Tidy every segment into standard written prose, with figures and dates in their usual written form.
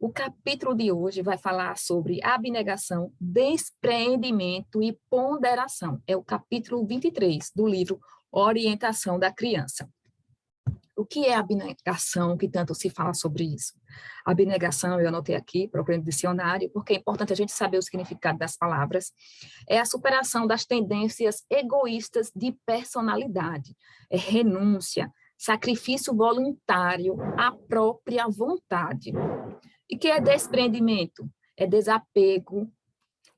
O capítulo de hoje vai falar sobre abnegação, despreendimento e ponderação. É o capítulo 23 do livro Orientação da Criança. O que é abnegação, que tanto se fala sobre isso? Abnegação, eu anotei aqui, procurando dicionário, porque é importante a gente saber o significado das palavras. É a superação das tendências egoístas de personalidade, é renúncia, sacrifício voluntário à própria vontade. E que é despreendimento? É desapego,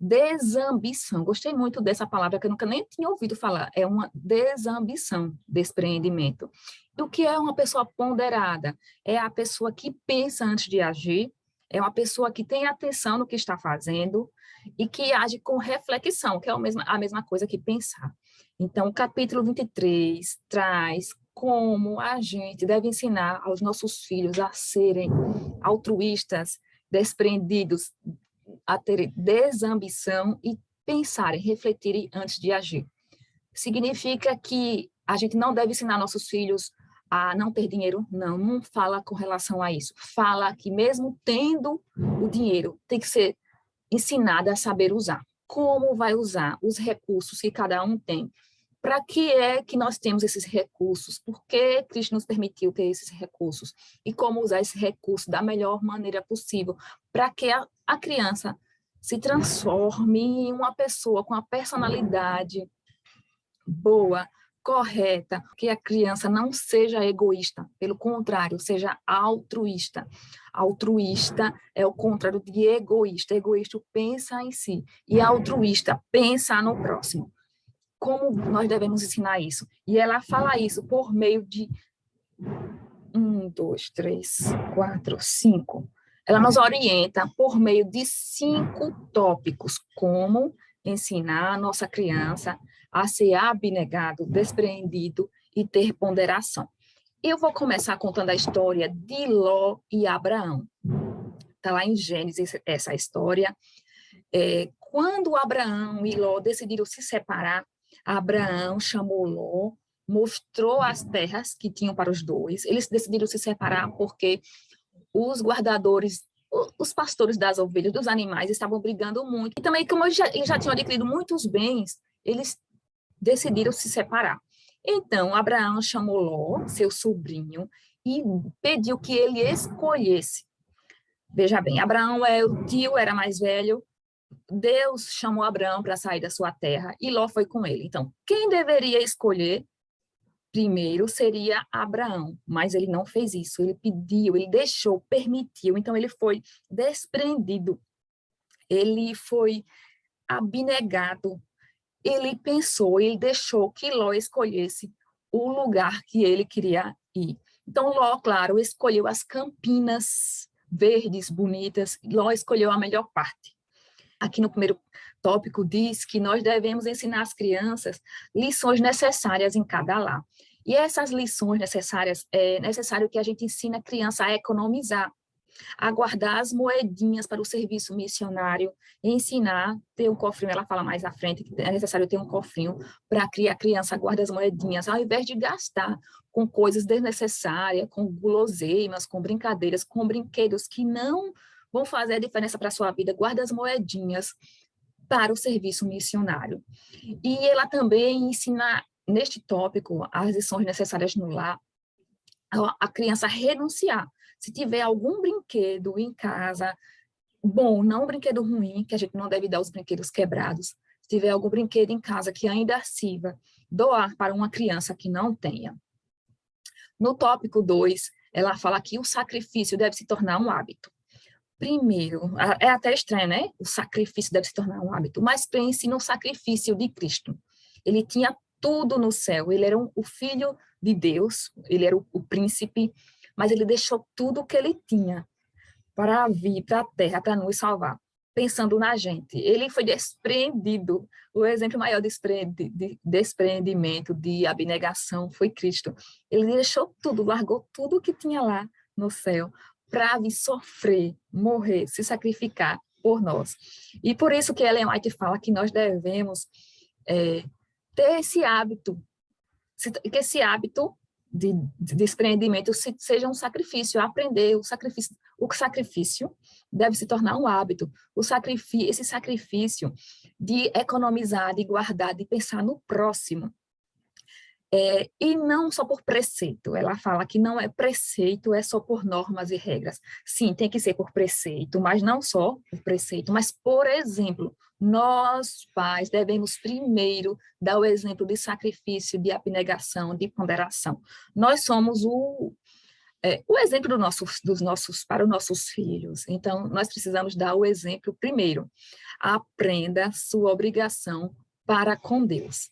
desambição. Gostei muito dessa palavra que eu nunca nem tinha ouvido falar. É uma desambição, despreendimento. E o que é uma pessoa ponderada? É a pessoa que pensa antes de agir, é uma pessoa que tem atenção no que está fazendo e que age com reflexão, que é a mesma coisa que pensar. Então, o capítulo 23 traz como a gente deve ensinar aos nossos filhos a serem altruístas, desprendidos, a terem desambição e pensarem, refletirem antes de agir. Significa que a gente não deve ensinar nossos filhos a não ter dinheiro? Não fala com relação a isso. Fala que mesmo tendo o dinheiro, tem que ser ensinada a saber usar. Como vai usar os recursos que cada um tem? Para que é que nós temos esses recursos? Por que Cristo nos permitiu ter esses recursos? E como usar esse recurso da melhor maneira possível para que a criança se transforme em uma pessoa com a personalidade boa, correta, que a criança não seja egoísta, pelo contrário, seja altruísta. Altruísta é o contrário de egoísta. Egoísta pensa em si e altruísta pensa no próximo. Como nós devemos ensinar isso? E ela fala isso por meio de 5. Ela nos orienta por meio de 5 tópicos, como ensinar a nossa criança a ser abnegado, despreendido e ter ponderação. Eu vou começar contando a história de Ló e Abraão. Está lá em Gênesis essa história. Quando Abraão e Ló decidiram se separar, Abraão chamou Ló, mostrou as terras que tinham para os dois. Eles decidiram se separar porque os guardadores, os pastores das ovelhas, dos animais, estavam brigando muito. E também, como eles já tinham adquirido muitos bens, eles decidiram se separar. Então, Abraão chamou Ló, seu sobrinho, e pediu que ele escolhesse. Veja bem, Abraão é o tio, era mais velho. Deus chamou Abraão para sair da sua terra e Ló foi com ele. Então, quem deveria escolher primeiro seria Abraão, mas ele não fez isso. Ele pediu, ele deixou, permitiu. Então, ele foi desprendido. Ele foi abnegado. Ele pensou, ele deixou que Ló escolhesse o lugar que ele queria ir. Então, Ló, claro, escolheu as campinas verdes, bonitas. Ló escolheu a melhor parte. Aqui no primeiro tópico diz que nós devemos ensinar às crianças lições necessárias em cada lar. E essas lições necessárias, é necessário que a gente ensine a criança a economizar, a guardar as moedinhas para o serviço missionário, e ensinar, ter um cofrinho, ela fala mais à frente, que é necessário ter um cofrinho para que a criança guarde as moedinhas, ao invés de gastar com coisas desnecessárias, com guloseimas, com brincadeiras, com brinquedos que não vão fazer a diferença para a sua vida, guarda as moedinhas para o serviço missionário. E ela também ensina, neste tópico, as lições necessárias no lar, a criança renunciar. Se tiver algum brinquedo em casa, bom, não um brinquedo ruim, que a gente não deve dar os brinquedos quebrados, se tiver algum brinquedo em casa que ainda sirva, doar para uma criança que não tenha. No tópico 2, ela fala que o sacrifício deve se tornar um hábito. Primeiro, é até estranho, né? O sacrifício deve se tornar um hábito, mas pense no sacrifício de Cristo. Ele tinha tudo no céu, ele era o filho de Deus, ele era o príncipe, mas ele deixou tudo o que ele tinha para vir para a terra, para nos salvar, pensando na gente. Ele foi despreendido. O exemplo maior de despreendimento, de abnegação, foi Cristo. Ele deixou tudo, largou tudo o que tinha lá no céu, para vir sofrer, morrer, se sacrificar por nós. E por isso que Ellen White fala que nós devemos ter esse hábito, que esse hábito de desprendimento seja um sacrifício, aprender o sacrifício deve se tornar um hábito, esse sacrifício de economizar, de guardar, de pensar no próximo, e não só por preceito. Ela fala que não é preceito, é só por normas e regras. Sim, tem que ser por preceito, mas não só por preceito, mas, por exemplo, nós, pais, devemos primeiro dar o exemplo de sacrifício, de abnegação, de ponderação. Nós somos o exemplo para os nossos filhos. Então, nós precisamos dar o exemplo primeiro. Aprenda sua obrigação para com Deus.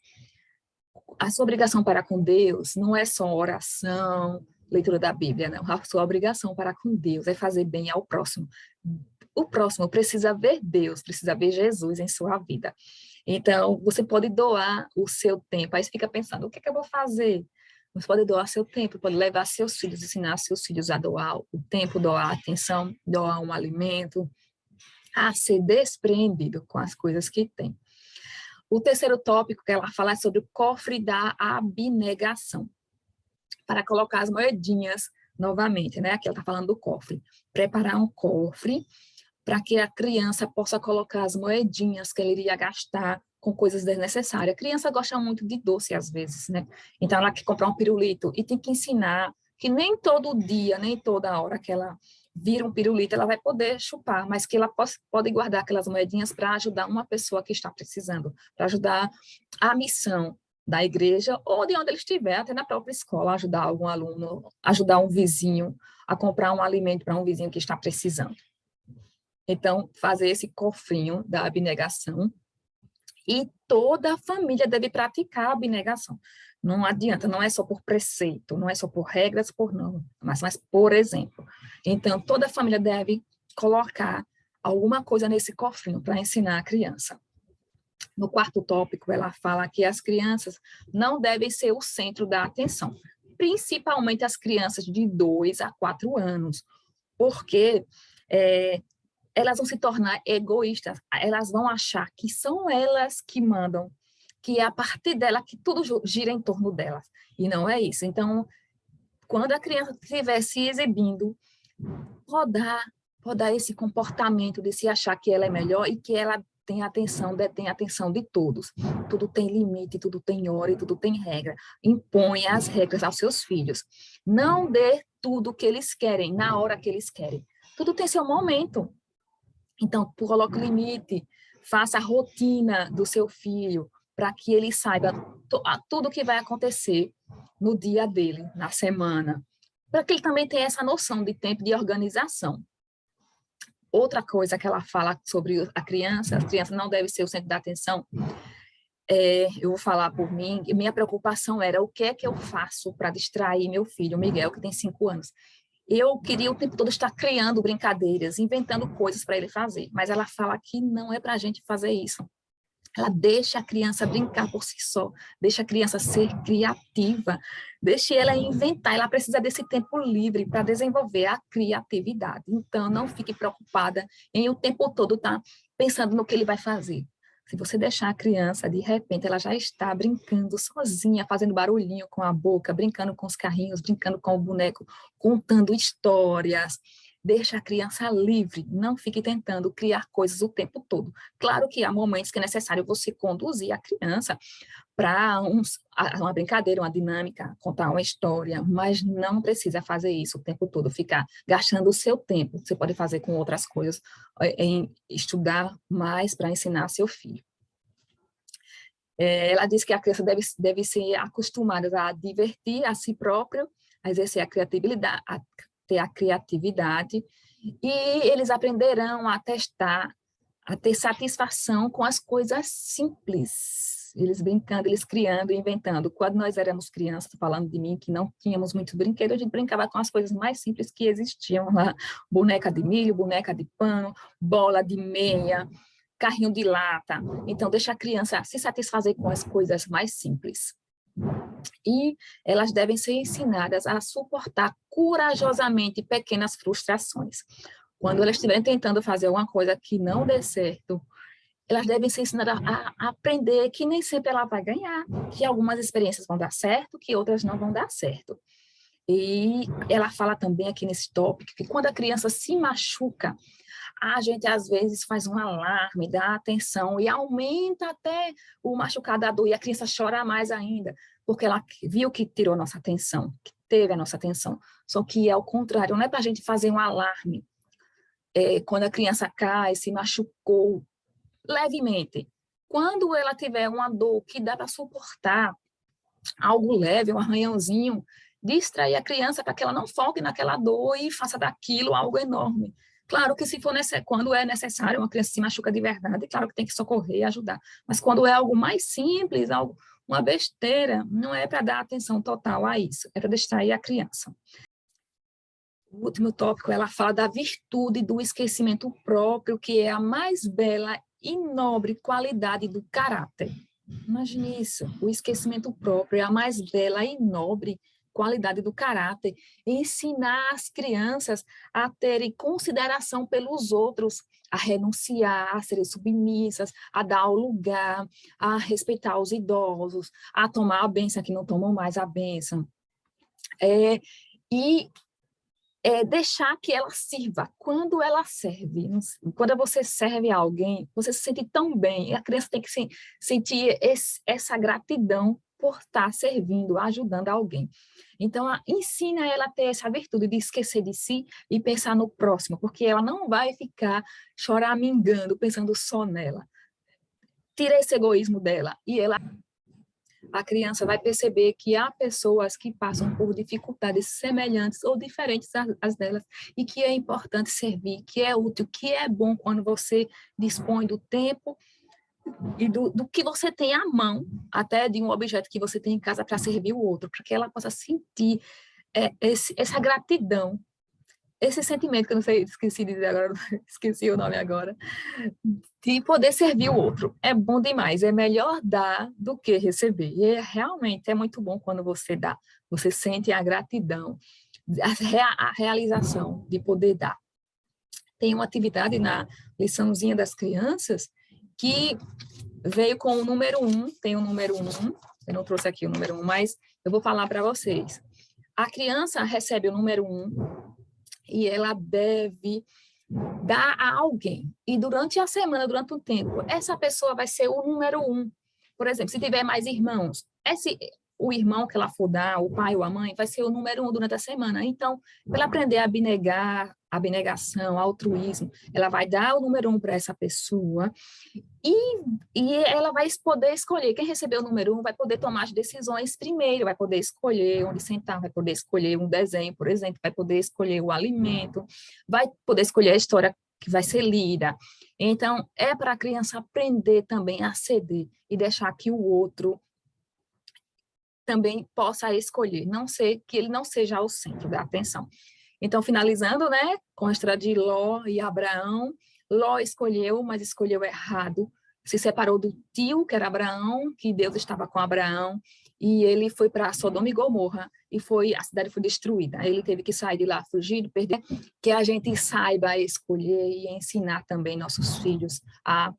A sua obrigação para com Deus não é só oração, leitura da Bíblia, não. A sua obrigação para com Deus é fazer bem ao próximo. O próximo precisa ver Deus, precisa ver Jesus em sua vida. Então, você pode doar o seu tempo. Aí você fica pensando, o que eu vou fazer? Você pode doar seu tempo, pode levar seus filhos, ensinar seus filhos a doar o tempo, doar a atenção, doar um alimento, a ser despreendido com as coisas que tem. O terceiro tópico que ela fala é sobre o cofre da abnegação. Para colocar as moedinhas novamente, né? Aqui ela está falando do cofre. Preparar um cofre para que a criança possa colocar as moedinhas que ela iria gastar com coisas desnecessárias. A criança gosta muito de doce às vezes, né? Então ela quer comprar um pirulito e tem que ensinar que nem todo dia, nem toda hora que ela vira um pirulito, ela vai poder chupar, mas que ela pode guardar aquelas moedinhas para ajudar uma pessoa que está precisando, para ajudar a missão da igreja ou de onde ele estiver, até na própria escola, ajudar algum aluno, ajudar um vizinho a comprar um alimento para um vizinho que está precisando. Então, fazer esse cofrinho da abnegação, e toda a família deve praticar a abnegação. Não adianta, não é só por preceito, não é só por regras, por normas, mas por exemplo. Então, toda a família deve colocar alguma coisa nesse cofrinho para ensinar a criança. No quarto tópico, ela fala que as crianças não devem ser o centro da atenção, principalmente as crianças de 2 a 4 anos, porque elas vão se tornar egoístas, elas vão achar que são elas que mandam, que é a partir dela que tudo gira em torno delas, e não é isso. Então, quando a criança estiver se exibindo, podar esse comportamento de se achar que ela é melhor e que ela detém a atenção de todos. Tudo tem limite, tudo tem hora e tudo tem regra. Impõe as regras aos seus filhos. Não dê tudo o que eles querem, na hora que eles querem. Tudo tem seu momento. Então, coloque limite, faça a rotina do seu filho, para que ele saiba tudo o que vai acontecer no dia dele, na semana, para que ele também tenha essa noção de tempo de organização. Outra coisa que ela fala sobre a criança não deve ser o centro da atenção, eu vou falar por mim, minha preocupação era o que é que eu faço para distrair meu filho, Miguel, que tem 5 anos. Eu queria o tempo todo estar criando brincadeiras, inventando coisas para ele fazer, mas ela fala que não é para a gente fazer isso. Ela deixa a criança brincar por si só, deixa a criança ser criativa, deixa ela inventar, ela precisa desse tempo livre para desenvolver a criatividade. Então, não fique preocupada em o tempo todo estar pensando no que ele vai fazer. Se você deixar a criança, de repente, ela já está brincando sozinha, fazendo barulhinho com a boca, brincando com os carrinhos, brincando com o boneco, contando histórias. Deixa a criança livre, não fique tentando criar coisas o tempo todo. Claro que há momentos que é necessário você conduzir a criança para uma brincadeira, uma dinâmica, contar uma história, mas não precisa fazer isso o tempo todo, ficar gastando o seu tempo. Você pode fazer com outras coisas, em estudar mais para ensinar seu filho. Ela diz que a criança deve ser acostumada a divertir a si própria, a exercer a criatividade, ter a criatividade, e eles aprenderão a testar, a ter satisfação com as coisas simples, eles brincando, eles criando e inventando. Quando nós éramos crianças, falando de mim, que não tínhamos muitos brinquedos, a gente brincava com as coisas mais simples que existiam lá, boneca de milho, boneca de pano, bola de meia, carrinho de lata. Então, deixa a criança se satisfazer com as coisas mais simples. E elas devem ser ensinadas a suportar corajosamente pequenas frustrações. Quando elas estiverem tentando fazer alguma coisa que não dê certo elas devem ser ensinadas a aprender que nem sempre ela vai ganhar, que algumas experiências vão dar certo, que outras não vão dar certo. E ela fala também aqui nesse tópico que quando a criança se machuca, a gente às vezes faz um alarme, dá atenção e aumenta até o machucado da dor e a criança chora mais ainda, porque ela viu que tirou nossa atenção, que teve a nossa atenção. Só que é o contrário, não é para a gente fazer um alarme. Quando a criança cai, se machucou levemente. Quando ela tiver uma dor que dá para suportar, algo leve, um arranhãozinho, distrair a criança para que ela não foque naquela dor e faça daquilo algo enorme. Claro que se for quando é necessário, uma criança se machuca de verdade, claro que tem que socorrer e ajudar. Mas quando é algo mais simples, uma besteira, não é para dar atenção total a isso, é para distrair a criança. O último tópico, ela fala da virtude do esquecimento próprio, que é a mais bela e nobre qualidade do caráter. Imagine isso, o esquecimento próprio é a mais bela e nobre qualidade do caráter. Ensinar as crianças a terem consideração pelos outros, a renunciar, a serem submissas, a dar o lugar, a respeitar os idosos, a tomar a bênção que não tomam mais a bênção. E deixar que ela sirva. Quando ela serve, quando você serve a alguém, você se sente tão bem, e a criança tem que sentir essa gratidão por estar servindo, ajudando alguém. Então, ensina ela a ter essa virtude de esquecer de si e pensar no próximo, porque ela não vai ficar choramingando, pensando só nela. Tira esse egoísmo dela e a criança vai perceber que há pessoas que passam por dificuldades semelhantes ou diferentes às delas e que é importante servir, que é útil, que é bom quando você dispõe do tempo e do que você tem à mão, até de um objeto que você tem em casa para servir o outro, para que ela possa sentir essa gratidão, esse sentimento, que eu não sei, esqueci de dizer agora, esqueci o nome agora, de poder servir o outro. É bom demais, é melhor dar do que receber. E realmente é muito bom quando você dá, você sente a gratidão, a realização de poder dar. Tem uma atividade na liçãozinha das crianças que veio com o número 1, tem o número 1, eu não trouxe aqui o número 1, mas eu vou falar para vocês. A criança recebe o número 1, e ela deve dar a alguém. E durante a semana, durante um tempo, essa pessoa vai ser o número 1. Por exemplo, se tiver mais irmãos, o irmão que ela for dar, o pai ou a mãe, vai ser o número 1 durante a semana. Então, para ela aprender a abnegar, abnegação, altruísmo, ela vai dar o número 1 para essa pessoa e ela vai poder escolher. Quem recebeu o número 1 vai poder tomar as decisões primeiro, vai poder escolher onde sentar, vai poder escolher um desenho, por exemplo, vai poder escolher o alimento, vai poder escolher a história que vai ser lida. Então, é para a criança aprender também a ceder e deixar que o outro também possa escolher, que ele não seja o centro da atenção. Então, finalizando, né, com a história de Ló e Abraão, Ló escolheu, mas escolheu errado, se separou do tio, que era Abraão, que Deus estava com Abraão, e ele foi para Sodoma e Gomorra, e a cidade foi destruída. Ele teve que sair de lá, fugir, perder, que a gente saiba escolher e ensinar também nossos filhos a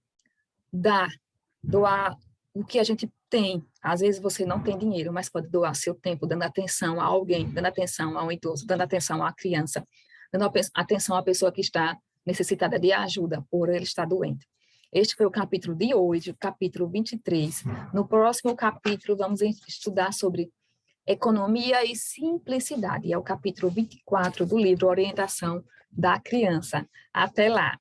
doar o que a gente tem. Às vezes você não tem dinheiro, mas pode doar seu tempo dando atenção a alguém, dando atenção a um idoso, dando atenção a uma criança, dando atenção a uma pessoa que está necessitada de ajuda por ele estar doente. Este foi o capítulo de hoje, o capítulo 23. No próximo capítulo, vamos estudar sobre economia e simplicidade. É o capítulo 24 do livro Orientação da Criança. Até lá!